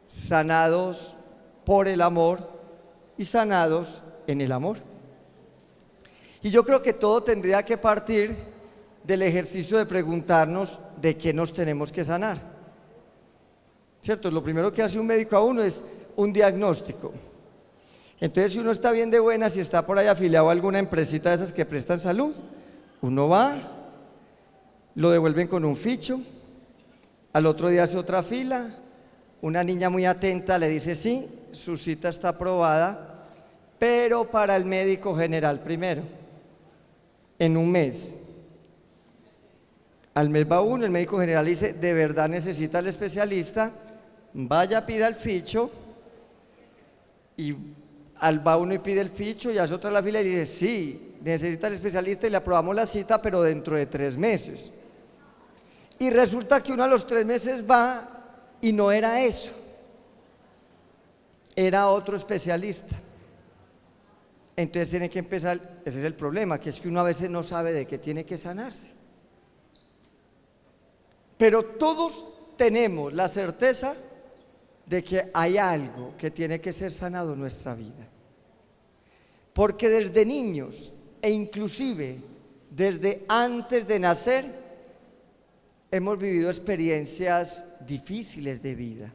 sanados por el amor y sanados en el amor. Y yo creo que todo tendría que partir del ejercicio de preguntarnos de qué nos tenemos que sanar, ¿cierto? Lo primero que hace un médico a uno es un diagnóstico. Entonces, si uno está bien de buenas y está por ahí afiliado a alguna empresita de esas que prestan salud, uno va, lo devuelven con un ficho, al otro día hace otra fila, una niña muy atenta le dice sí, su cita está aprobada, pero para el médico general primero, en un mes. Al mes va uno, el médico general dice, de verdad necesita al especialista, vaya, pida el ficho, y va uno y pide el ficho y hace otra la fila y dice, sí, necesita al especialista y le aprobamos la cita, pero dentro de 3 meses. Y resulta que uno a los 3 meses va y no era eso, era otro especialista. Entonces tiene que empezar, ese es el problema, que es que uno a veces no sabe de qué tiene que sanarse. Pero todos tenemos la certeza de que hay algo que tiene que ser sanado en nuestra vida. Porque desde niños e inclusive desde antes de nacer hemos vivido experiencias difíciles de vida.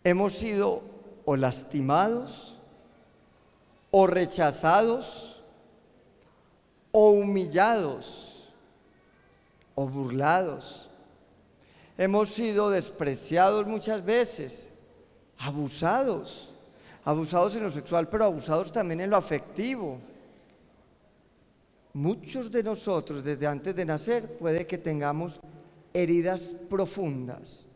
Hemos sido o lastimados, o rechazados, o humillados, o burlados. Hemos sido despreciados muchas veces, abusados en lo sexual, pero abusados también en lo afectivo. Muchos de nosotros desde antes de nacer puede que tengamos heridas profundas,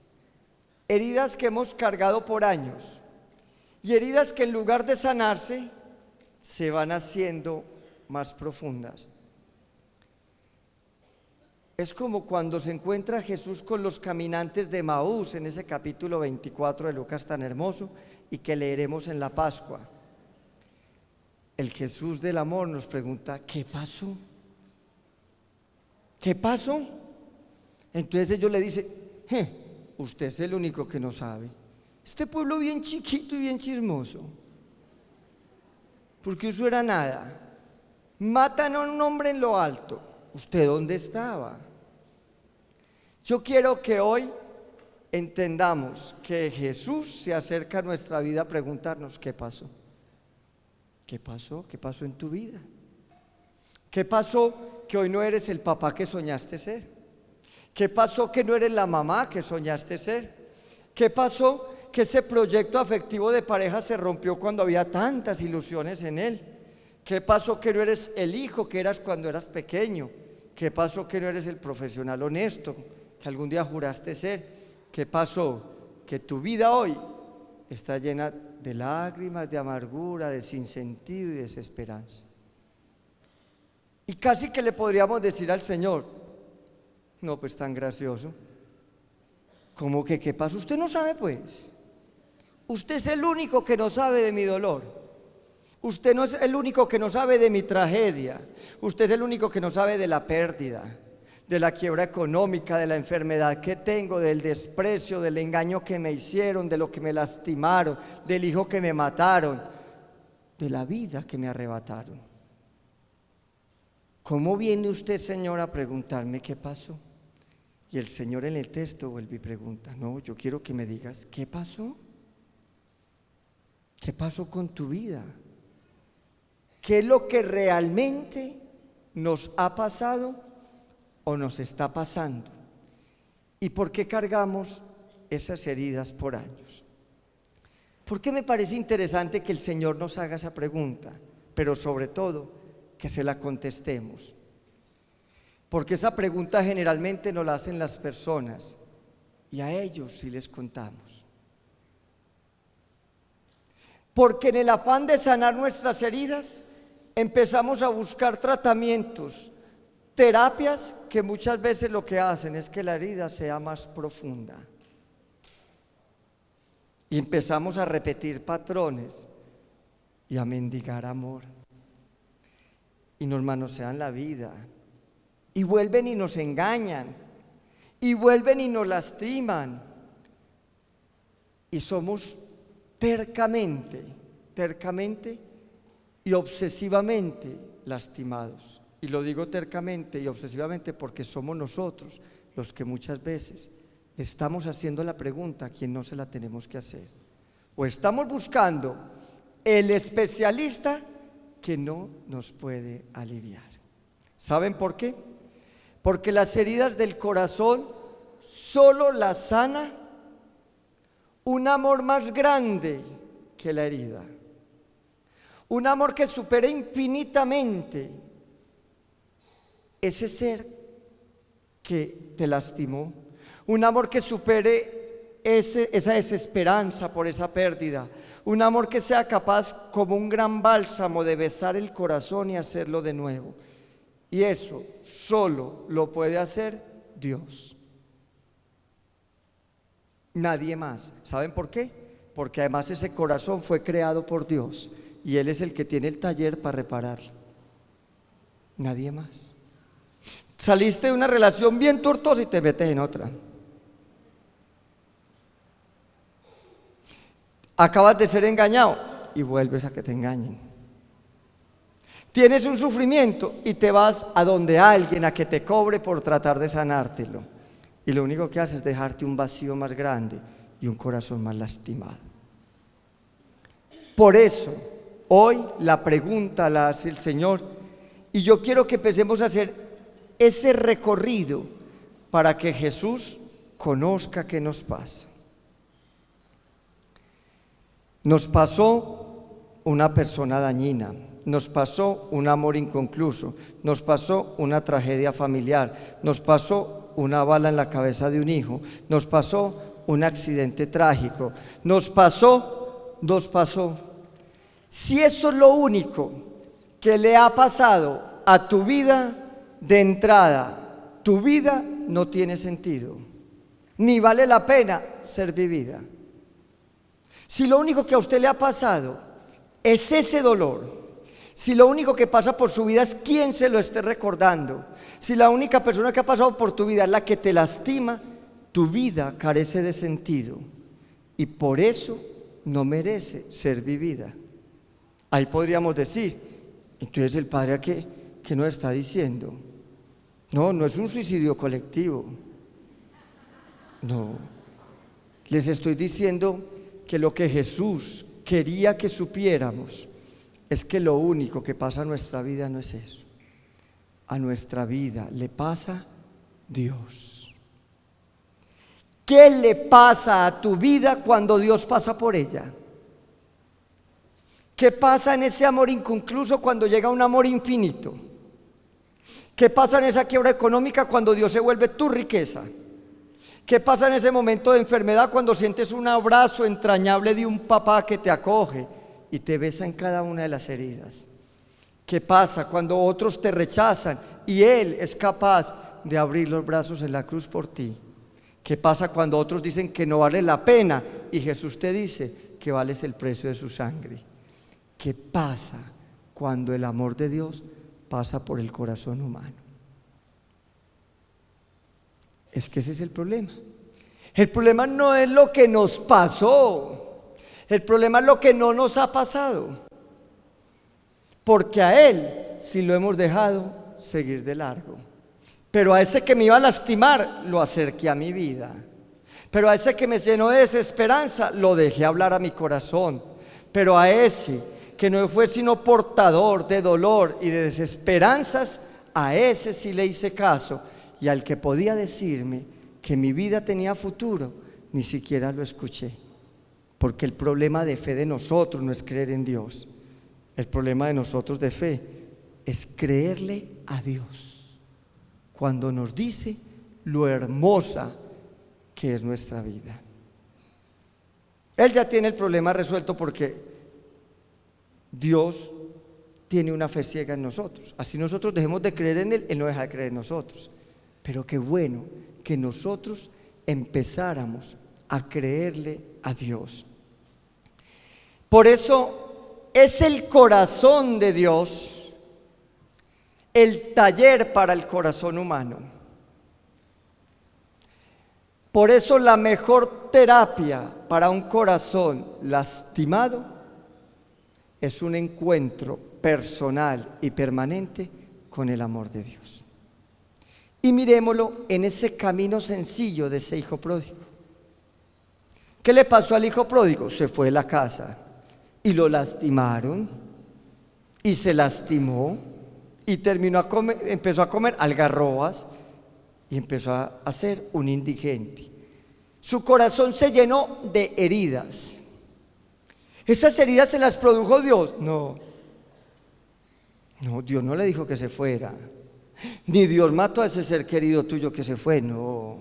heridas que hemos cargado por años y heridas que en lugar de sanarse se van haciendo más profundas. Es como cuando se encuentra Jesús con los caminantes de Emaús en ese capítulo 24 de Lucas tan hermoso y que leeremos en la Pascua. El Jesús del amor nos pregunta, ¿qué pasó? ¿Qué pasó? Entonces ellos le dicen, usted es el único que no sabe. Este pueblo bien chiquito y bien chismoso, porque eso era nada. Matan a un hombre en lo alto. ¿Usted dónde estaba? Yo quiero que hoy entendamos que Jesús se acerca a nuestra vida a preguntarnos ¿qué pasó? ¿Qué pasó? ¿Qué pasó en tu vida? ¿Qué pasó que hoy no eres el papá que soñaste ser? ¿Qué pasó que no eres la mamá que soñaste ser? ¿Qué pasó que ese proyecto afectivo de pareja se rompió cuando había tantas ilusiones en él? ¿Qué pasó que no eres el hijo que eras cuando eras pequeño? ¿Qué pasó que no eres el profesional honesto que algún día juraste ser? ¿Qué pasó que tu vida hoy está llena de lágrimas, de amargura, de sinsentido y desesperanza? Y casi que le podríamos decir al Señor, no, pues tan gracioso, como que ¿qué pasó? Usted no sabe pues, usted es el único que no sabe de mi dolor. Usted no es el único que no sabe de mi tragedia, usted es el único que no sabe de la pérdida, de la quiebra económica, de la enfermedad que tengo, del desprecio, del engaño que me hicieron, de lo que me lastimaron, del hijo que me mataron, de la vida que me arrebataron. ¿Cómo viene usted, Señor, a preguntarme qué pasó? Y el Señor en el texto vuelve y pregunta, no, yo quiero que me digas, ¿qué pasó? ¿Qué pasó con tu vida? ¿Qué es lo que realmente nos ha pasado o nos está pasando? ¿Y por qué cargamos esas heridas por años? ¿Por qué me parece interesante que el Señor nos haga esa pregunta? Pero sobre todo, que se la contestemos. Porque esa pregunta generalmente nos la hacen las personas y a ellos sí les contamos. Porque en el afán de sanar nuestras heridas, empezamos a buscar tratamientos, terapias que muchas veces lo que hacen es que la herida sea más profunda. Y empezamos a repetir patrones y a mendigar amor. Y nos manosean la vida. Y vuelven y nos engañan. Y vuelven y nos lastiman. y somos tercamente y obsesivamente lastimados. Y lo digo tercamente y obsesivamente porque somos nosotros los que muchas veces estamos haciendo la pregunta a quien no se la tenemos que hacer. O estamos buscando el especialista que no nos puede aliviar. ¿Saben por qué? Porque las heridas del corazón solo las sana un amor más grande que la herida. Un amor que supera infinitamente ese ser que te lastimó. Un amor que supere esa desesperanza por esa pérdida. Un amor que sea capaz como un gran bálsamo de besar el corazón y hacerlo de nuevo. Y eso solo lo puede hacer Dios. Nadie más. ¿Saben por qué? Porque además ese corazón fue creado por Dios y Él es el que tiene el taller para repararlo. Nadie más. Saliste de una relación bien tortuosa y te metes en otra. Acabas de ser engañado y vuelves a que te engañen. Tienes un sufrimiento y te vas a donde alguien a que te cobre por tratar de sanártelo. Y lo único que hace es dejarte un vacío más grande y un corazón más lastimado. Por eso, hoy la pregunta la hace el Señor y yo quiero que empecemos a hacer ese recorrido para que Jesús conozca qué nos pasa. Nos pasó una persona dañina, nos pasó un amor inconcluso, nos pasó una tragedia familiar, nos pasó una bala en la cabeza de un hijo, nos pasó un accidente trágico, nos pasó. Si eso es lo único que le ha pasado a tu vida de entrada, tu vida no tiene sentido, ni vale la pena ser vivida. Si lo único que a usted le ha pasado es ese dolor, si lo único que pasa por su vida es quien se lo esté recordando, si la única persona que ha pasado por tu vida es la que te lastima, tu vida carece de sentido y por eso no merece ser vivida. Ahí podríamos decir, entonces el Padre ¿qué nos está diciendo? No es un suicidio colectivo. No, les estoy diciendo que lo que Jesús quería que supiéramos es que lo único que pasa a nuestra vida no es eso. A nuestra vida le pasa Dios. ¿Qué le pasa a tu vida cuando Dios pasa por ella? ¿Qué pasa en ese amor inconcluso cuando llega un amor infinito? ¿Qué pasa en esa quiebra económica cuando Dios se vuelve tu riqueza? ¿Qué pasa en ese momento de enfermedad cuando sientes un abrazo entrañable de un papá que te acoge y te besa en cada una de las heridas? ¿Qué pasa cuando otros te rechazan y Él es capaz de abrir los brazos en la cruz por ti? ¿Qué pasa cuando otros dicen que no vale la pena y Jesús te dice que vales el precio de su sangre? ¿Qué pasa cuando el amor de Dios pasa por el corazón humano? Es que ese es el problema. El problema no es lo que nos pasó, el problema es lo que no nos ha pasado. Porque a Él sí lo hemos dejado seguir de largo. Pero a ese que me iba a lastimar, lo acerqué a mi vida. Pero a ese que me llenó de desesperanza, lo dejé hablar a mi corazón. Pero a ese que no fue sino portador de dolor y de desesperanzas, a ese sí le hice caso. Y al que podía decirme que mi vida tenía futuro, ni siquiera lo escuché. Porque el problema de fe de nosotros no es creer en Dios. El problema de nosotros de fe es creerle a Dios cuando nos dice lo hermosa que es nuestra vida. Él ya tiene el problema resuelto porque Dios tiene una fe ciega en nosotros. Así nosotros dejemos de creer en Él, Él no deja de creer en nosotros. Pero qué bueno que nosotros empezáramos a creerle a Dios. Por eso es el corazón de Dios el taller para el corazón humano. Por eso la mejor terapia para un corazón lastimado es un encuentro personal y permanente con el amor de Dios. Y miremoslo en ese camino sencillo de ese hijo pródigo. ¿Qué le pasó al hijo pródigo? Se fue de la casa y lo lastimaron y se lastimó y empezó a comer algarrobas y empezó a ser un indigente. Su corazón se llenó de heridas. ¿Esas heridas se las produjo Dios? No, Dios no le dijo que se fuera. Ni Dios mató a ese ser querido tuyo que se fue, no.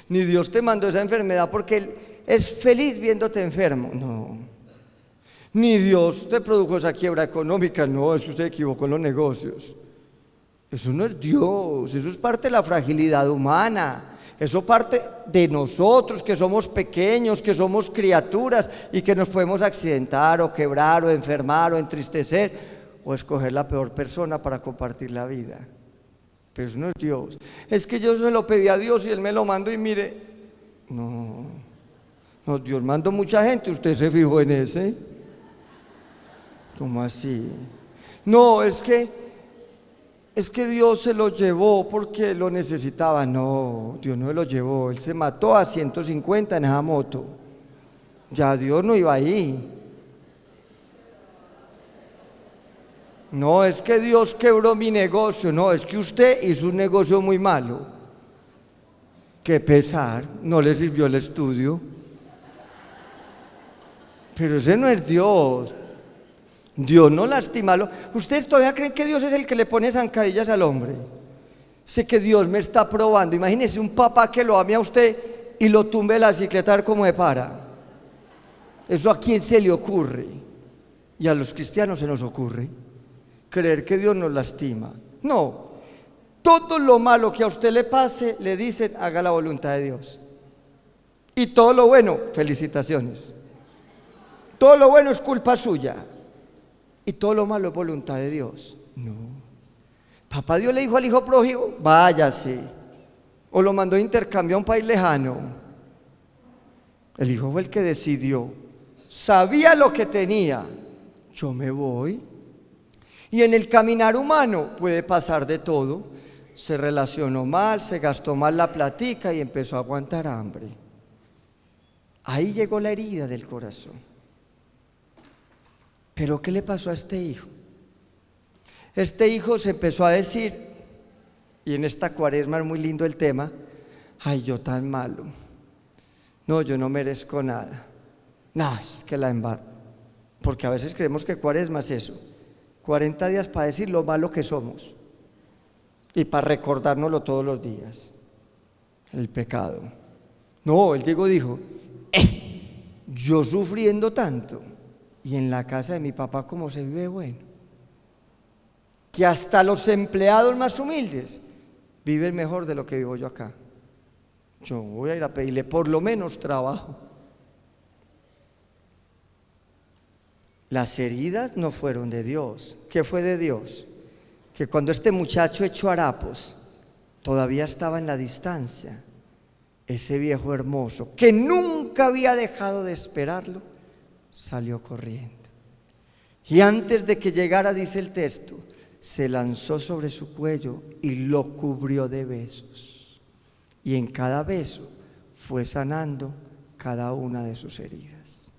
Ni Dios te mandó esa enfermedad porque Él es feliz viéndote enfermo, no. Ni Dios te produjo esa quiebra económica, no, eso usted equivocó en los negocios. Eso no es Dios, eso es parte de la fragilidad humana. Eso parte de nosotros, que somos pequeños, que somos criaturas y que nos podemos accidentar o quebrar o enfermar o entristecer o escoger la peor persona para compartir la vida. Pero eso no es Dios. Es que yo se lo pedí a Dios y Él me lo mandó y mire, no, Dios mandó mucha gente, usted se fijó en ese. ¿Cómo así? No, es que Dios se lo llevó porque lo necesitaba. No, Dios no se lo llevó, Él se mató a 150 en esa moto. Ya Dios no iba ahí. No, es que Dios quebró mi negocio. No, es que usted hizo un negocio muy malo. Qué pesar, no le sirvió el estudio. Pero ese no es Dios. Dios no lastima. ¿Ustedes todavía creen que Dios es el que le pone zancadillas al hombre? Sé que Dios me está probando. Imagínese un papá que lo ame a usted y lo tumbe de la bicicleta a ver cómo se para. ¿Eso a quién se le ocurre? Y a los cristianos se nos ocurre creer que Dios nos lastima. No, todo lo malo que a usted le pase, le dicen, haga la voluntad de Dios. Y todo lo bueno, felicitaciones. Todo lo bueno es culpa suya. Y todo lo malo es voluntad de Dios. No. Papá Dios le dijo al hijo pródigo, váyase. O lo mandó a intercambio a un país lejano. El hijo fue el que decidió. Sabía lo que tenía. Yo me voy. Y en el caminar humano puede pasar de todo. Se relacionó mal, se gastó mal la platica y empezó a aguantar hambre. Ahí llegó la herida del corazón. Pero ¿qué le pasó a este hijo? Este hijo se empezó a decir, y en esta cuaresma es muy lindo el tema, ay, yo tan malo, no, yo no merezco nada, no, es que la embarro, porque a veces creemos que cuaresma es eso, 40 días para decir lo malo que somos y para recordárnoslo todos los días, el pecado. No, él dijo, yo sufriendo tanto, y en la casa de mi papá como se vive bueno, que hasta los empleados más humildes viven mejor de lo que vivo yo acá. Yo voy a ir a pedirle por lo menos trabajo. Las heridas no fueron de Dios. ¿Qué fue de Dios? Que cuando este muchacho echó harapos, todavía estaba en la distancia, ese viejo hermoso que nunca había dejado de esperarlo, salió corriendo. Y antes de que llegara, dice el texto, se lanzó sobre su cuello y lo cubrió de besos. Y en cada beso fue sanando cada una de sus heridas.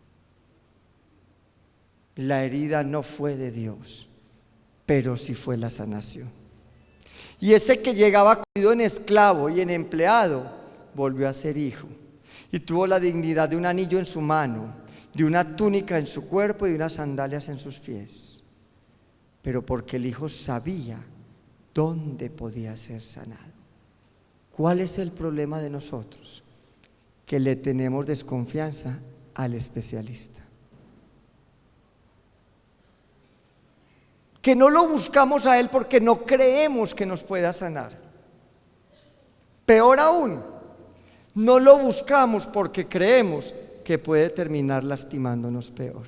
La herida no fue de Dios, pero sí fue la sanación. Y ese que llegaba convertido en esclavo y en empleado, volvió a ser hijo. Y tuvo la dignidad de un anillo en su mano, de una túnica en su cuerpo y de unas sandalias en sus pies. Pero porque el hijo sabía dónde podía ser sanado. ¿Cuál es el problema de nosotros? Que le tenemos desconfianza al especialista. Que no lo buscamos a él porque no creemos que nos pueda sanar. Peor aún, no lo buscamos porque creemos que puede terminar lastimándonos peor.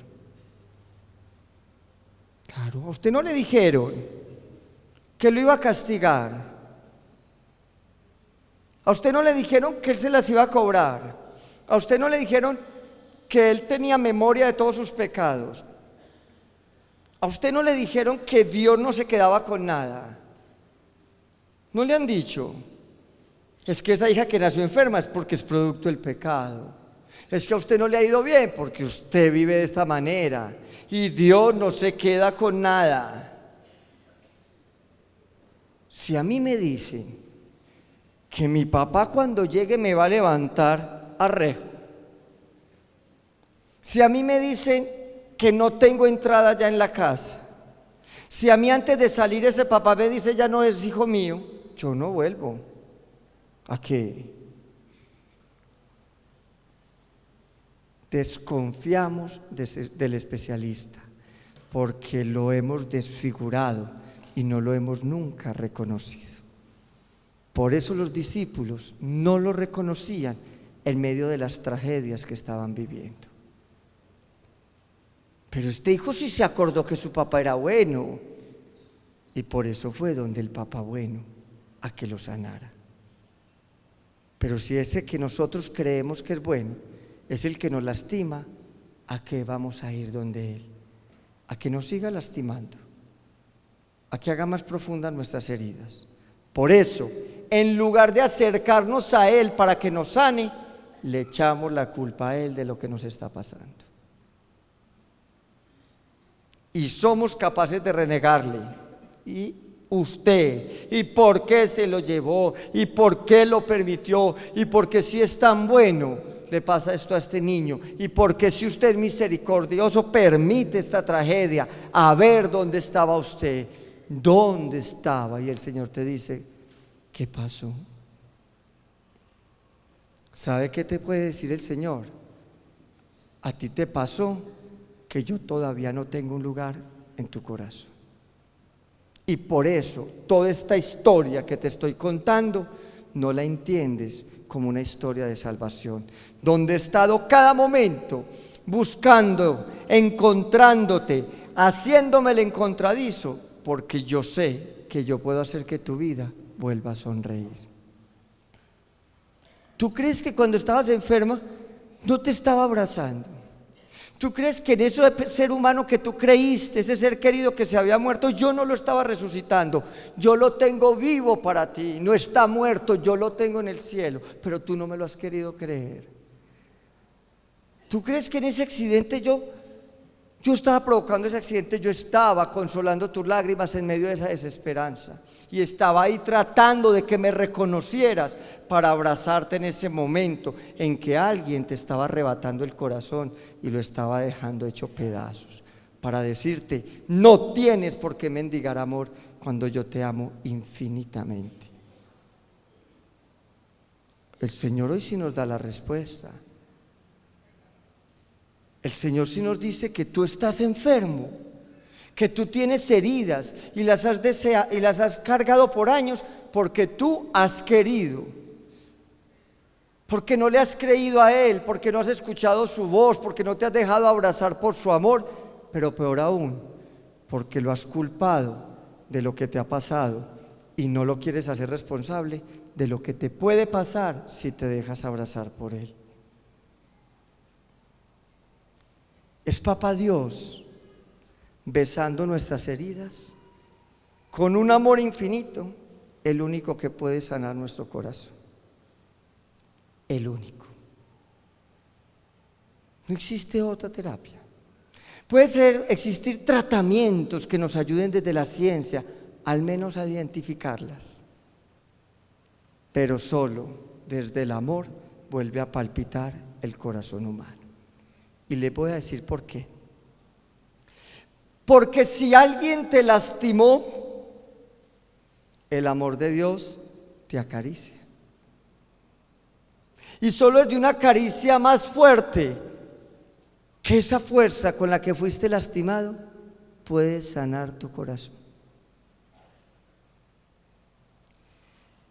Claro, a usted no le dijeron que lo iba a castigar, A usted no le dijeron que Él se las iba a cobrar. A usted no le dijeron que Él tenía memoria de todos sus pecados. A usted no le dijeron que Dios no se quedaba con nada. No le han dicho. Es que esa hija que nació enferma es porque es producto del pecado. Es que a usted no le ha ido bien porque usted vive de esta manera. Y Dios no se queda con nada. Si a mí me dicen que mi papá cuando llegue me va a levantar a rejo, si a mí me dicen que no tengo entrada ya en la casa, si a mí antes de salir ese papá me dice ya no es hijo mío, yo no vuelvo. ¿A qué? Desconfiamos del especialista porque lo hemos desfigurado y no lo hemos nunca reconocido. Por eso los discípulos no lo reconocían en medio de las tragedias que estaban viviendo. Pero este hijo sí se acordó que su papá era bueno y por eso fue donde el papá bueno a que lo sanara. Pero si ese que nosotros creemos que es bueno es el que nos lastima, ¿a qué vamos a ir donde Él? A que nos siga lastimando, a que haga más profundas nuestras heridas. Por eso, en lugar de acercarnos a Él para que nos sane, le echamos la culpa a Él de lo que nos está pasando. Y somos capaces de renegarle. ¿Y usted? ¿Y por qué se lo llevó? ¿Y por qué lo permitió? ¿Y por qué si es tan bueno le pasa esto a este niño? ¿Y por qué si usted es misericordioso permite esta tragedia? A ver dónde estaba usted. ¿Dónde estaba? Y el Señor te dice, ¿qué pasó? ¿Sabe qué te puede decir el Señor? A ti te pasó que yo todavía no tengo un lugar en tu corazón. Y por eso toda esta historia que te estoy contando no la entiendes como una historia de salvación, donde he estado cada momento buscando, encontrándote, haciéndome el encontradizo, porque yo sé que yo puedo hacer que tu vida vuelva a sonreír. ¿Tú crees que cuando estabas enferma no te estaba abrazando? ¿Tú crees que en eso de ser humano que tú creíste, ese ser querido que se había muerto, yo no lo estaba resucitando? Yo lo tengo vivo para ti, no está muerto, yo lo tengo en el cielo, pero tú no me lo has querido creer. ¿Tú crees que en ese accidente yo estaba provocando ese accidente? Yo estaba consolando tus lágrimas en medio de esa desesperanza y estaba ahí tratando de que me reconocieras para abrazarte en ese momento en que alguien te estaba arrebatando el corazón y lo estaba dejando hecho pedazos, para decirte, no tienes por qué mendigar amor cuando yo te amo infinitamente. El Señor hoy sí nos da la respuesta. El Señor sí nos dice que tú estás enfermo, que tú tienes heridas y las has cargado por años porque tú has querido, porque no le has creído a Él, porque no has escuchado su voz, porque no te has dejado abrazar por su amor, pero peor aún, porque lo has culpado de lo que te ha pasado y no lo quieres hacer responsable de lo que te puede pasar si te dejas abrazar por Él. Es Papá Dios besando nuestras heridas con un amor infinito, el único que puede sanar nuestro corazón. El único. No existe otra terapia. Puede existir tratamientos que nos ayuden desde la ciencia, al menos a identificarlas, pero solo desde el amor vuelve a palpitar el corazón humano. Y les voy a decir por qué. Porque si alguien te lastimó, el amor de Dios te acaricia. Y solo es de una caricia más fuerte que esa fuerza con la que fuiste lastimado puede sanar tu corazón.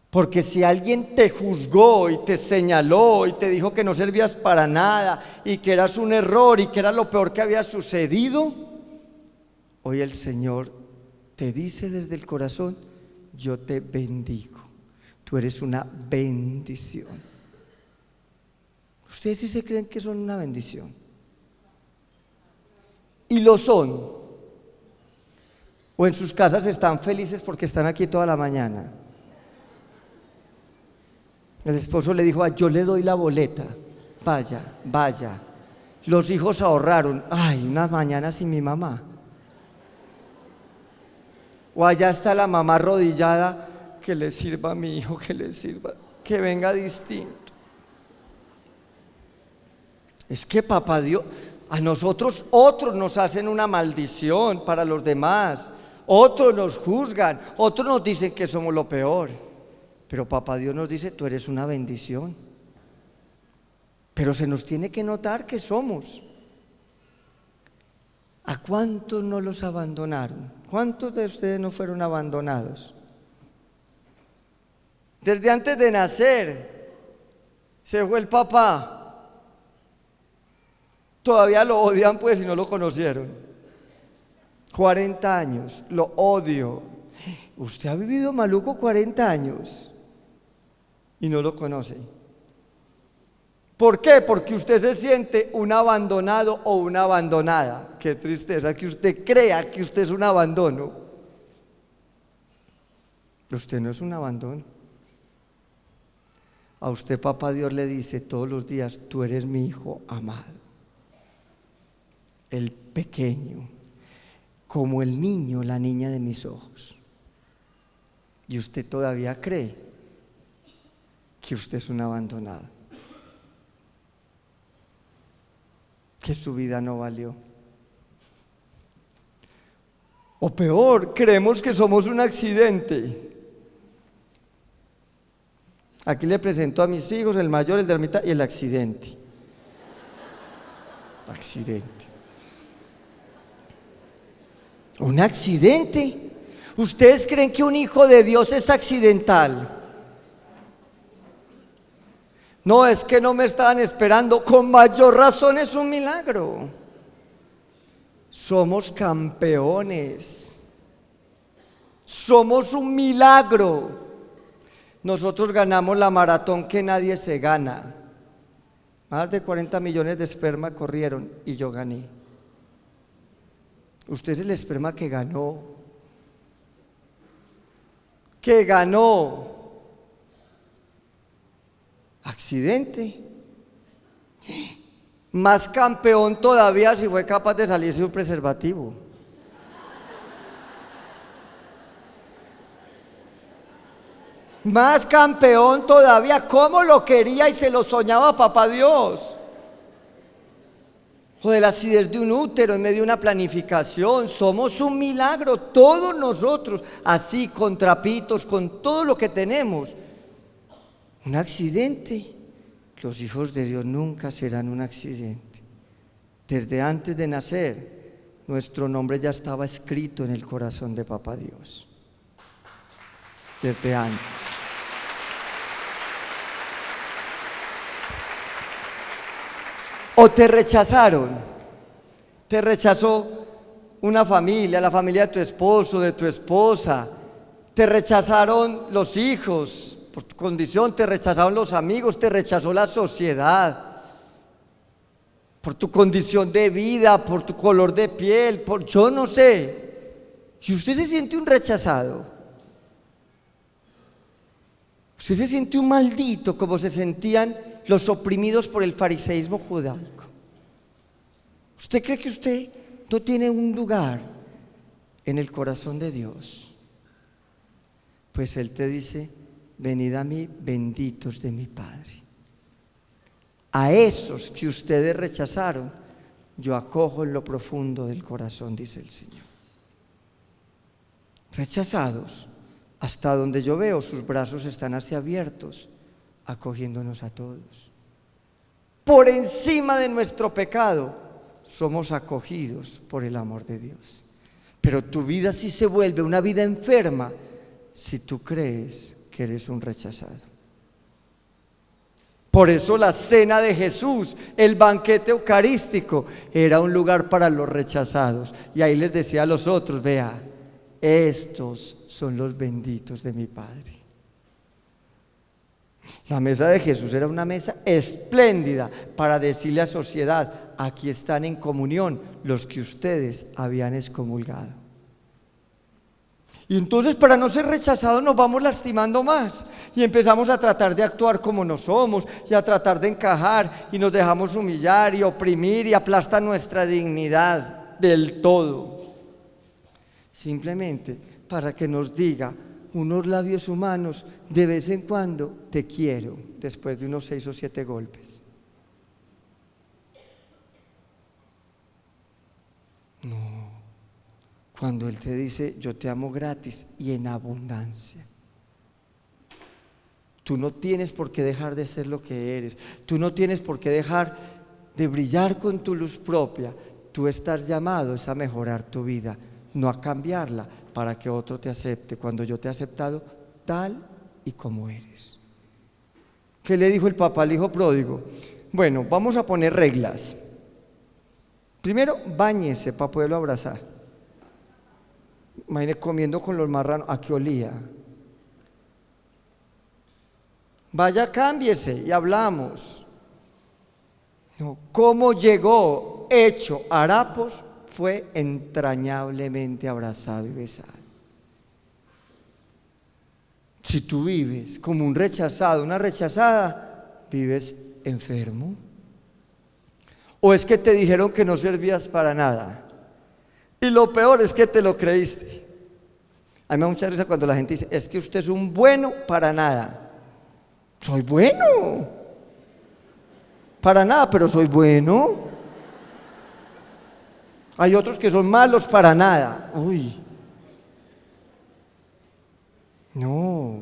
Porque si alguien te juzgó y te señaló y te dijo que no servías para nada y que eras un error y que era lo peor que había sucedido, hoy el Señor te dice desde el corazón, yo te bendigo. tú eres una bendición. ¿Ustedes sí se creen que son una bendición? Y lo son. O en sus casas están felices porque están aquí toda la mañana. El esposo le dijo: yo le doy la boleta, vaya. Los hijos ahorraron, unas mañanas sin mi mamá. O allá está la mamá arrodillada, que le sirva a mi hijo, que le sirva, que venga distinto. Es que papá Dios, a nosotros otros nos hacen una maldición para los demás, otros nos juzgan, otros nos dicen que somos lo peor, pero papá Dios nos dice: tú eres una bendición. Pero se nos tiene que notar que somos. ¿A cuántos no los abandonaron? ¿Cuántos de ustedes no fueron abandonados? Desde antes de nacer se fue el papá. Todavía lo odian, pues, si no lo conocieron. 40 años, lo odio. Usted ha vivido maluco 40 años y no lo conoce. ¿Por qué? Porque usted se siente un abandonado o una abandonada. Qué tristeza que usted crea que usted es un abandono. Usted no es un abandono. A usted papá Dios le dice todos los días: tú eres mi hijo amado, el pequeño, como el niño, la niña de mis ojos. Y usted todavía cree que usted es un abandonado, que su vida no valió. O peor, creemos que somos un accidente. Aquí le presento a mis hijos, el mayor, el de la mitad y el accidente. Accidente. ¿Un accidente? ¿Ustedes creen que un hijo de Dios es accidental? No, es que no me estaban esperando. Con mayor razón es un milagro. Somos campeones. Somos un milagro. Nosotros ganamos la maratón que nadie se gana. Más de 40 millones de esperma corrieron y yo gané. Usted es el esperma que ganó. Accidente. Más campeón todavía si fue capaz de salirse un preservativo. Más campeón todavía. ¿Cómo lo quería y se lo soñaba papá Dios? O de la acidez de un útero en medio de una planificación. Somos un milagro, todos nosotros, así con trapitos, con todo lo que tenemos. Un accidente. Los hijos de Dios nunca serán un accidente. Desde antes de nacer, nuestro nombre ya estaba escrito en el corazón de papá Dios. Desde antes. O te rechazaron. Te rechazó una familia, la familia de tu esposo, de tu esposa. Te rechazaron los hijos por tu condición, te rechazaron los amigos, te rechazó la sociedad. Por tu condición de vida, por tu color de piel, por yo no sé. Y usted se siente un rechazado. Usted se siente un maldito, como se sentían los oprimidos por el fariseísmo judaico. ¿Usted cree que usted no tiene un lugar en el corazón de Dios? Pues Él te dice: venid a mí, benditos de mi Padre. A esos que ustedes rechazaron, yo acojo en lo profundo del corazón, dice el Señor. Rechazados, hasta donde yo veo, sus brazos están así abiertos, acogiéndonos a todos. Por encima de nuestro pecado, somos acogidos por el amor de Dios. Pero tu vida sí se vuelve una vida enferma si tú crees que eres un rechazado. Por eso la cena de Jesús, el banquete eucarístico, era un lugar para los rechazados. Y ahí les decía a los otros: vea, estos son los benditos de mi Padre. La mesa de Jesús era una mesa espléndida para decirle a la sociedad: aquí están en comunión los que ustedes habían excomulgado. Y entonces, para no ser rechazados, nos vamos lastimando más y empezamos a tratar de actuar como no somos y a tratar de encajar, y nos dejamos humillar y oprimir y aplastar nuestra dignidad del todo, simplemente para que nos diga unos labios humanos de vez en cuando: te quiero, después de unos 6 o 7 golpes. No. Cuando Él te dice: yo te amo gratis y en abundancia. Tú no tienes por qué dejar de ser lo que eres. Tú no tienes por qué dejar de brillar con tu luz propia. Tú estás llamado es a mejorar tu vida, no a cambiarla para que otro te acepte, cuando yo te he aceptado tal y como eres. ¿Qué le dijo el papá al hijo pródigo? Bueno, vamos a poner reglas. Primero, báñese para poderlo abrazar. Imagínese comiendo con los marranos, ¿a qué olía? Vaya, cámbiese y hablamos. No, ¿cómo llegó hecho harapos? Fue entrañablemente abrazado y besado. Si tú vives como un rechazado, una rechazada, vives enfermo. ¿O es que te dijeron que no servías para nada? Y lo peor es que te lo creíste. A mí me da mucha risa cuando la gente dice: es que usted es un bueno para nada. Soy bueno para nada, pero soy bueno. Hay otros que son malos para nada. Uy, no,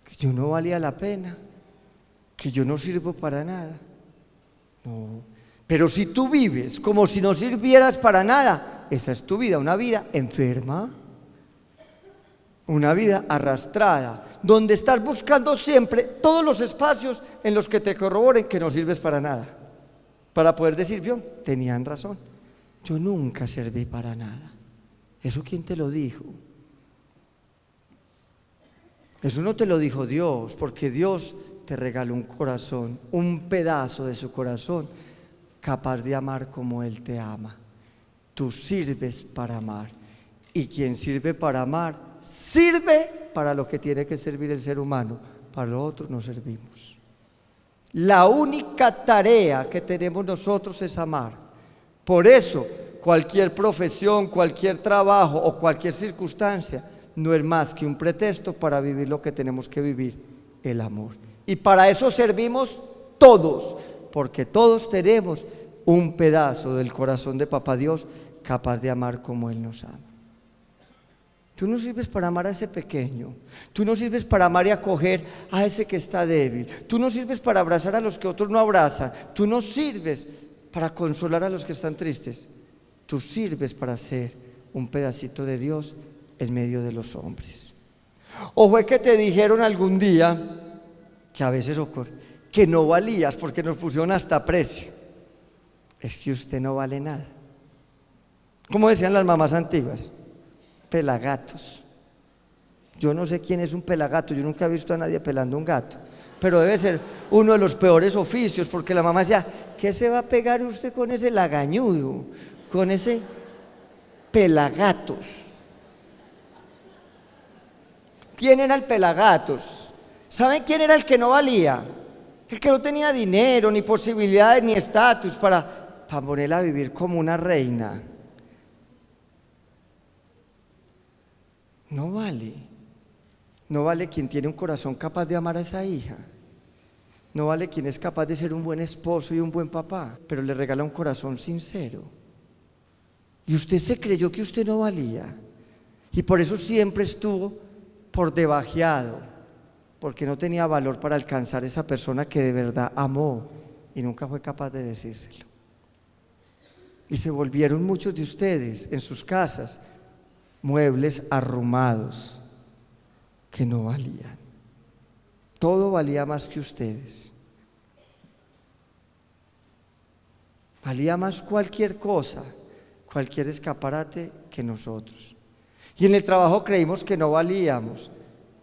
que yo no valía la pena, que yo no sirvo para nada. No, pero si tú vives como si no sirvieras para nada, esa es tu vida, una vida enferma, una vida arrastrada, donde estás buscando siempre todos los espacios en los que te corroboren que no sirves para nada, para poder decir: vio, tenían razón, yo nunca serví para nada. ¿Eso quién te lo dijo? Eso no te lo dijo Dios, porque Dios te regaló un corazón, un pedazo de su corazón, capaz de amar como Él te ama. Tú sirves para amar, y quien sirve para amar, sirve para lo que tiene que servir el ser humano. Para lo otro no servimos. La única tarea que tenemos nosotros es amar. Por eso, cualquier profesión, cualquier trabajo o cualquier circunstancia no es más que un pretexto para vivir lo que tenemos que vivir: el amor. Y para eso servimos todos, porque todos tenemos un pedazo del corazón de Papá Dios capaz de amar como Él nos ama. Tú no sirves para amar a ese pequeño, tú no sirves para amar y acoger a ese que está débil, tú no sirves para abrazar a los que otros no abrazan, tú no sirves para consolar a los que están tristes, tú sirves para ser un pedacito de Dios en medio de los hombres. ¿O fue que te dijeron algún día, que a veces ocurre, que no valías porque nos pusieron hasta precio? Es que usted no vale nada. ¿Cómo decían las mamás antiguas? Pelagatos. Yo no sé quién es un pelagato, yo nunca he visto a nadie pelando un gato, pero debe ser uno de los peores oficios, porque la mamá decía: ¿qué se va a pegar usted con ese lagañudo, con ese pelagatos? ¿Quién era el pelagatos? ¿Saben quién era el que no valía? El que no tenía dinero, ni posibilidades, ni estatus para ponerla a vivir como una reina. No vale. No vale quien tiene un corazón capaz de amar a esa hija. No vale quien es capaz de ser un buen esposo y un buen papá, pero le regala un corazón sincero. Y usted se creyó que usted no valía, y por eso siempre estuvo por debajeado, porque no tenía valor para alcanzar esa persona que de verdad amó y nunca fue capaz de decírselo. Y se volvieron muchos de ustedes en sus casas muebles arrumados que no valían. Todo valía más que ustedes. Valía más cualquier cosa, cualquier escaparate que nosotros. Y en el trabajo creímos que no valíamos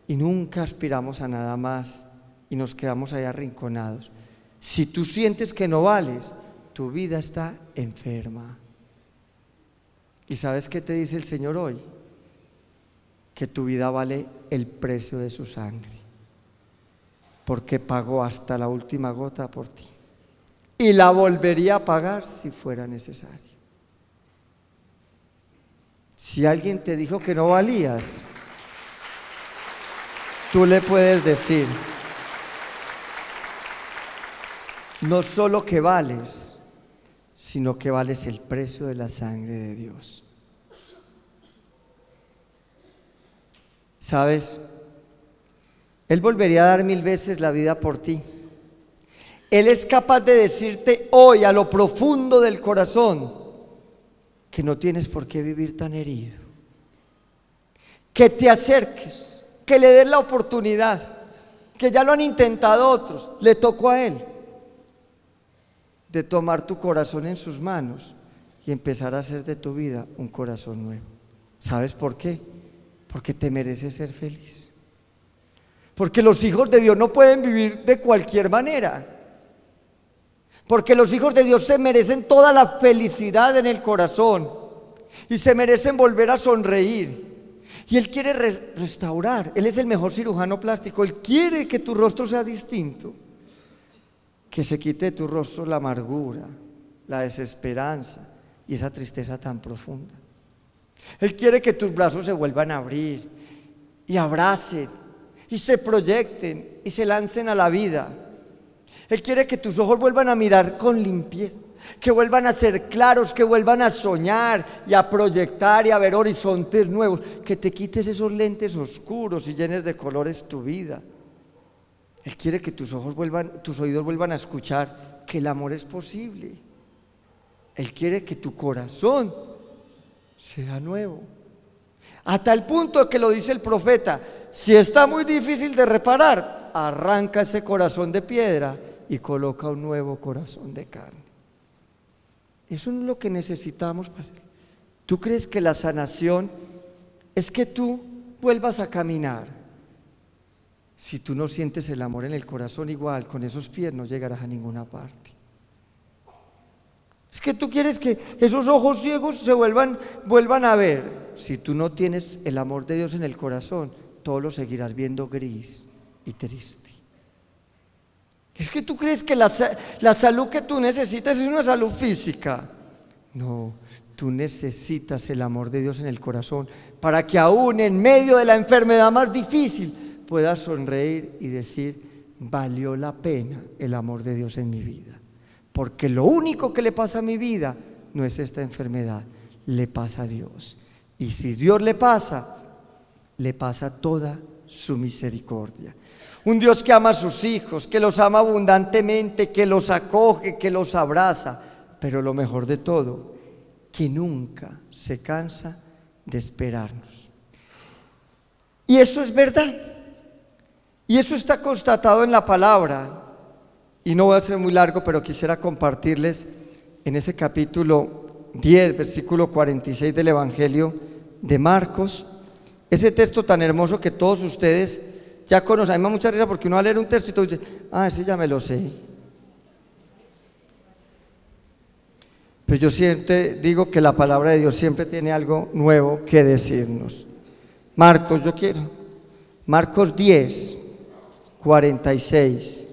y nunca aspiramos a nada más y nos quedamos ahí arrinconados. Si tú sientes que no vales, tu vida está enferma. ¿Y sabes qué te dice el Señor hoy? Que tu vida vale el precio de su sangre, porque pagó hasta la última gota por ti y la volvería a pagar si fuera necesario. Si alguien te dijo que no valías, tú le puedes decir: no solo que vales, sino que vales el precio de la sangre de Dios. ¿Sabes? Él volvería a dar 1000 veces la vida por ti. Él es capaz de decirte hoy a lo profundo del corazón que no tienes por qué vivir tan herido, que te acerques, que le des la oportunidad, que ya lo han intentado otros, le tocó a Él, de tomar tu corazón en sus manos y empezar a hacer de tu vida un corazón nuevo. ¿Sabes por qué? Porque te mereces ser feliz. Porque los hijos de Dios no pueden vivir de cualquier manera. Porque los hijos de Dios se merecen toda la felicidad en el corazón y se merecen volver a sonreír. Y Él quiere restaurar. Él es el mejor cirujano plástico. Él quiere que tu rostro sea distinto, que se quite de tu rostro la amargura, la desesperanza y esa tristeza tan profunda. Él quiere que tus brazos se vuelvan a abrir y abracen y se proyecten y se lancen a la vida. Él quiere que tus ojos vuelvan a mirar con limpieza, que vuelvan a ser claros, que vuelvan a soñar y a proyectar y a ver horizontes nuevos, que te quites esos lentes oscuros y llenes de colores tu vida. Él quiere que tus oídos vuelvan a escuchar que el amor es posible. Él quiere que tu corazón sea nuevo, a tal punto que lo dice el profeta: si está muy difícil de reparar, arranca ese corazón de piedra y coloca un nuevo corazón de carne. Eso no es lo que necesitamos. ¿Tú crees que la sanación es que tú vuelvas a caminar? Si tú no sientes el amor en el corazón, igual con esos pies no llegarás a ninguna parte. Es que tú quieres que esos ojos ciegos se vuelvan a ver. Si tú no tienes el amor de Dios en el corazón, todo lo seguirás viendo gris y triste. Es que tú crees que la salud que tú necesitas es una salud física. No, tú necesitas el amor de Dios en el corazón para que aún en medio de la enfermedad más difícil puedas sonreír y decir: valió la pena el amor de Dios en mi vida. Porque lo único que le pasa a mi vida no es esta enfermedad, le pasa a Dios. Y si Dios le pasa toda su misericordia. Un Dios que ama a sus hijos, que los ama abundantemente, que los acoge, que los abraza, pero lo mejor de todo, que nunca se cansa de esperarnos. Y eso es verdad. Y eso está constatado en la palabra. Y no voy a ser muy largo, pero quisiera compartirles en ese capítulo 10, versículo 46 del Evangelio de Marcos, ese texto tan hermoso que todos ustedes ya conocen. A mí me da mucha risa porque uno va a leer un texto y todo dice: ese ya me lo sé. Pero yo siempre digo que la palabra de Dios siempre tiene algo nuevo que decirnos. Marcos 10, 46.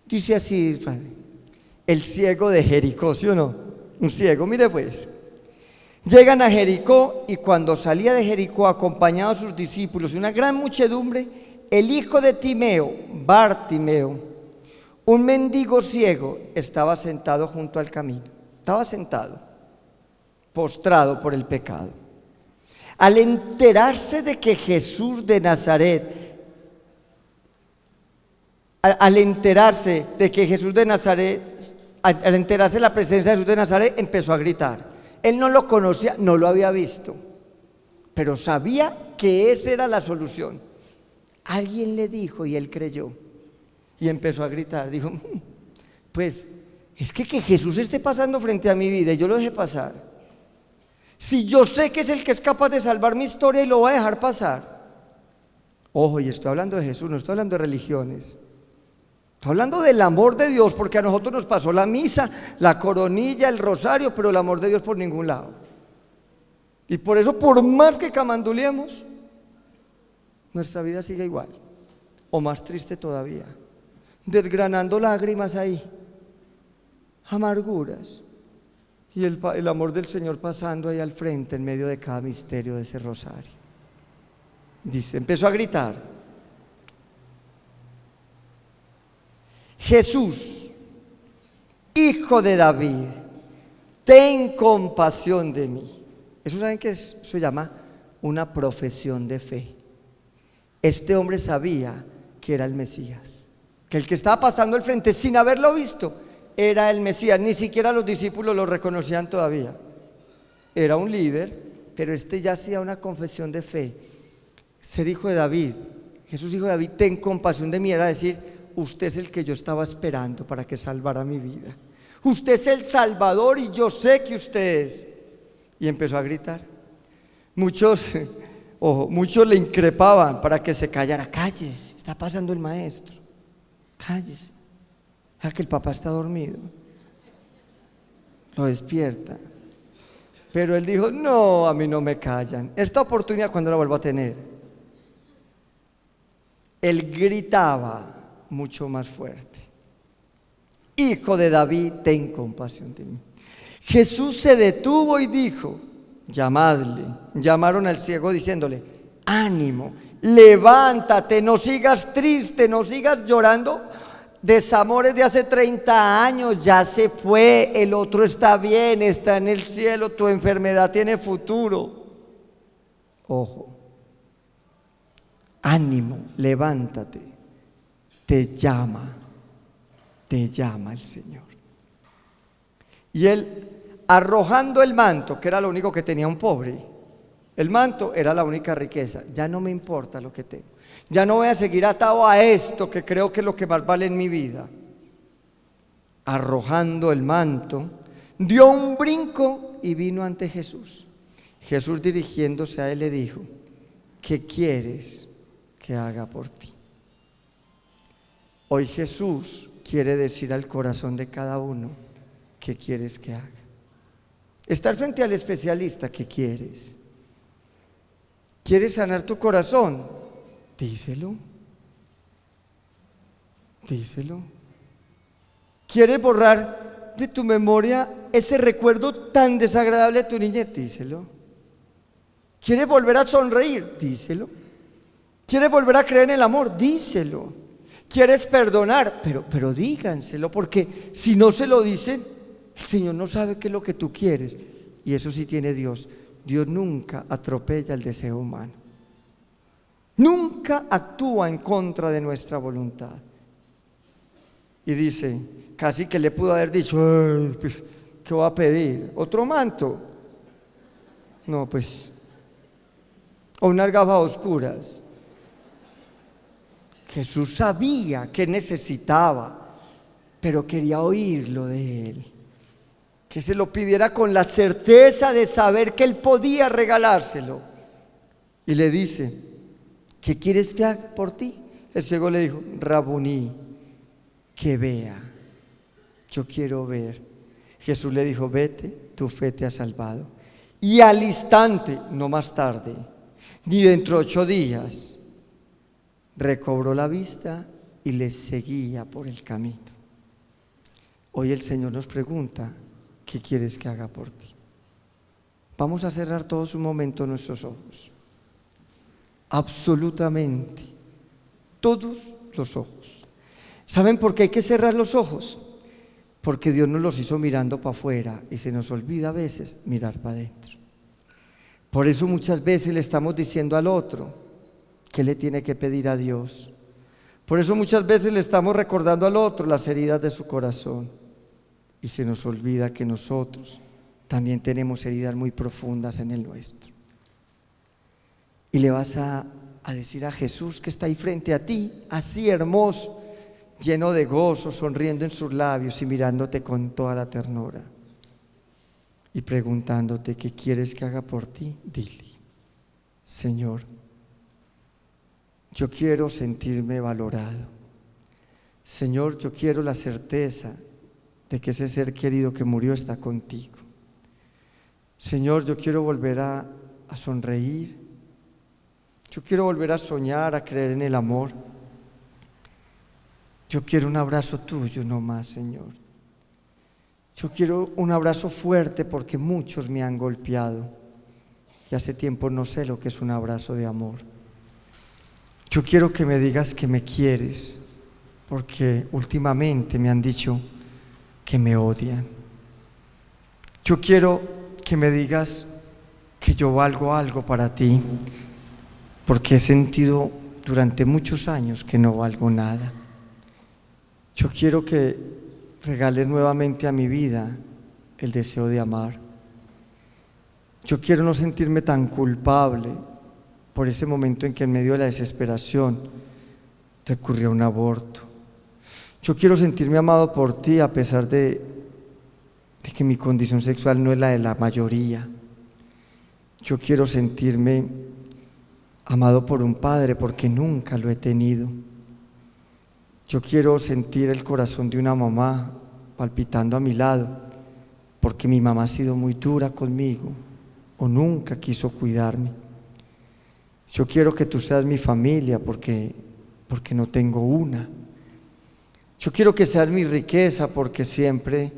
Dice así: el ciego de Jericó, ¿sí o no? Un ciego, mire pues. Llegan a Jericó, y cuando salía de Jericó acompañado a sus discípulos y una gran muchedumbre, el hijo de Timeo, Bartimeo, un mendigo ciego, estaba sentado junto al camino. Estaba sentado, postrado por el pecado. Al enterarse de que Jesús de Nazaret, al enterarse de la presencia de Jesús de Nazaret, empezó a gritar. Él no lo conocía, no lo había visto, pero sabía que esa era la solución. Alguien le dijo y él creyó y empezó a gritar. Dijo: pues es que Jesús esté pasando frente a mi vida y yo lo deje pasar. Si yo sé que es el que es capaz de salvar mi historia y lo voy a dejar pasar. Ojo, y estoy hablando de Jesús, no estoy hablando de religiones. Estoy hablando del amor de Dios, porque a nosotros nos pasó la misa, la coronilla, el rosario, pero el amor de Dios por ningún lado. Y por eso, por más que camanduleemos, nuestra vida sigue igual, o más triste todavía, desgranando lágrimas ahí, amarguras, y el amor del Señor pasando ahí al frente, en medio de cada misterio de ese rosario. Dice, empezó a gritar: Jesús, Hijo de David, ten compasión de mí. Eso saben que se llama una profesión de fe. Este hombre sabía que era el Mesías, que el que estaba pasando al frente sin haberlo visto era el Mesías. Ni siquiera los discípulos lo reconocían todavía. Era un líder, pero este ya hacía una confesión de fe. Ser hijo de David, Jesús hijo de David, ten compasión de mí, era decir: usted es el que yo estaba esperando para que salvara mi vida. Usted es el Salvador y yo sé que usted es. Y empezó a gritar. Muchos le increpaban para que se callara. Cállese, está pasando el maestro. Cállese. Que el papá está dormido. Lo despierta. Pero él dijo: no, a mí no me callan. Esta oportunidad, ¿cuándo la vuelvo a tener? Él gritaba mucho más fuerte: Hijo de David, ten compasión de mí. Jesús se detuvo y dijo: llamadle. Llamaron al ciego diciéndole: ánimo, levántate, no sigas triste, no sigas llorando. Desamores de hace 30 años, ya se fue, el otro está bien, está en el cielo, tu enfermedad tiene futuro. Ojo, ánimo, levántate, te llama el Señor. Y él, arrojando el manto, que era lo único que tenía un pobre, el manto era la única riqueza. Ya no me importa lo que tengo, ya no voy a seguir atado a esto que creo que es lo que más vale en mi vida. Arrojando el manto, dio un brinco y vino ante Jesús. Jesús, dirigiéndose a él, le dijo: ¿qué quieres que haga por ti? Hoy Jesús quiere decir al corazón de cada uno: ¿qué quieres que haga? Estar frente al especialista: ¿qué quieres? ¿Quieres sanar tu corazón? Díselo. Díselo. ¿Quieres borrar de tu memoria ese recuerdo tan desagradable de tu niñez? Díselo. ¿Quieres volver a sonreír? Díselo. ¿Quieres volver a creer en el amor? Díselo. ¿Quieres perdonar? Pero díganselo, porque si no se lo dicen, el Señor no sabe qué es lo que tú quieres. Y eso sí tiene Dios. Dios nunca atropella el deseo humano. Nunca actúa en contra de nuestra voluntad. Y dice, casi que le pudo haber dicho: pues, ¿qué voy a pedir? ¿Otro manto? No, pues, o unas gafas oscuras. Jesús sabía que necesitaba, pero quería oírlo de él. Que se lo pidiera con la certeza de saber que él podía regalárselo. Y le dice: ¿qué quieres que haga por ti? El ciego le dijo: Rabuní, que vea. Yo quiero ver. Jesús le dijo: vete, tu fe te ha salvado. Y al instante, no más tarde, ni dentro de 8 días, recobró la vista y le seguía por el camino. Hoy el Señor nos pregunta: ¿qué quieres que haga por ti? Vamos a cerrar todos un momento nuestros ojos. Absolutamente, todos los ojos. ¿Saben por qué hay que cerrar los ojos? Porque Dios nos los hizo mirando para afuera y se nos olvida a veces mirar para adentro. Por eso muchas veces le estamos diciendo al otro qué le tiene que pedir a Dios. Por eso muchas veces le estamos recordando al otro las heridas de su corazón. Y se nos olvida que nosotros también tenemos heridas muy profundas en el nuestro. Y le vas a decir a Jesús, que está ahí frente a ti, así hermoso, lleno de gozo, sonriendo en sus labios y mirándote con toda la ternura. Y preguntándote: ¿qué quieres que haga por ti? Dile: Señor, Yo quiero sentirme valorado. Señor, yo quiero la certeza de que ese ser querido que murió está contigo. Señor, yo quiero volver a sonreír. Yo quiero volver a soñar, a creer en el amor. Yo quiero un abrazo tuyo no más, Señor. Yo quiero un abrazo fuerte porque muchos me han golpeado y hace tiempo no sé lo que es un abrazo de amor. Yo quiero que me digas que me quieres, porque últimamente me han dicho que me odian. Yo quiero que me digas que yo valgo algo para ti, porque he sentido durante muchos años que no valgo nada. Yo quiero que regales nuevamente a mi vida el deseo de amar. Yo quiero no sentirme tan culpable por ese momento en que en medio de la desesperación recurrí a un aborto. Yo quiero sentirme amado por ti a pesar de que mi condición sexual no es la de la mayoría. Yo quiero sentirme amado por un padre porque nunca lo he tenido. Yo quiero sentir el corazón de una mamá palpitando a mi lado porque mi mamá ha sido muy dura conmigo o nunca quiso cuidarme. Yo quiero que tú seas mi familia porque no tengo una. Yo quiero que seas mi riqueza porque siempre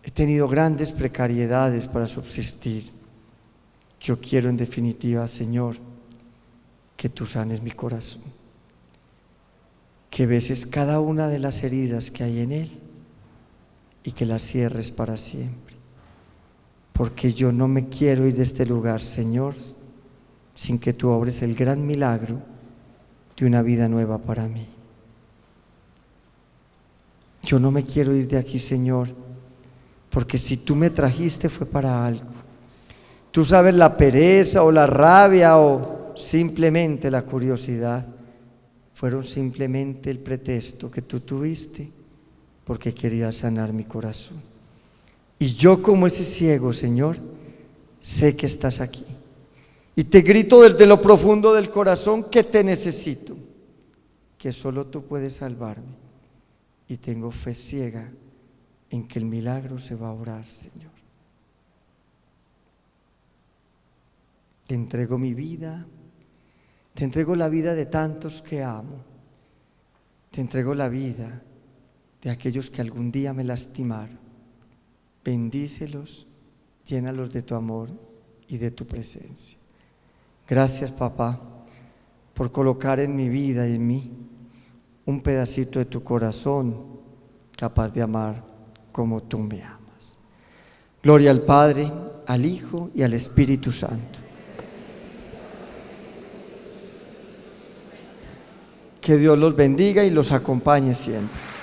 he tenido grandes precariedades para subsistir. Yo quiero en definitiva, Señor, que tú sanes mi corazón, que beses cada una de las heridas que hay en él y que las cierres para siempre. Porque yo no me quiero ir de este lugar, Señor, sin que tú obres el gran milagro de una vida nueva para mí. Yo no me quiero ir de aquí, Señor, porque si tú me trajiste fue para algo. Tú sabes la pereza o la rabia o simplemente la curiosidad. Fueron simplemente el pretexto que tú tuviste porque querías sanar mi corazón. Y yo como ese ciego, Señor, sé que estás aquí. Y te grito desde lo profundo del corazón que te necesito, que solo tú puedes salvarme. Y tengo fe ciega en que el milagro se va a obrar, Señor. Te entrego mi vida, te entrego la vida de tantos que amo, te entrego la vida de aquellos que algún día me lastimaron. Bendícelos, llénalos de tu amor y de tu presencia. Gracias, papá, por colocar en mi vida y en mí un pedacito de tu corazón capaz de amar como tú me amas. Gloria al Padre, al Hijo y al Espíritu Santo. Que Dios los bendiga y los acompañe siempre.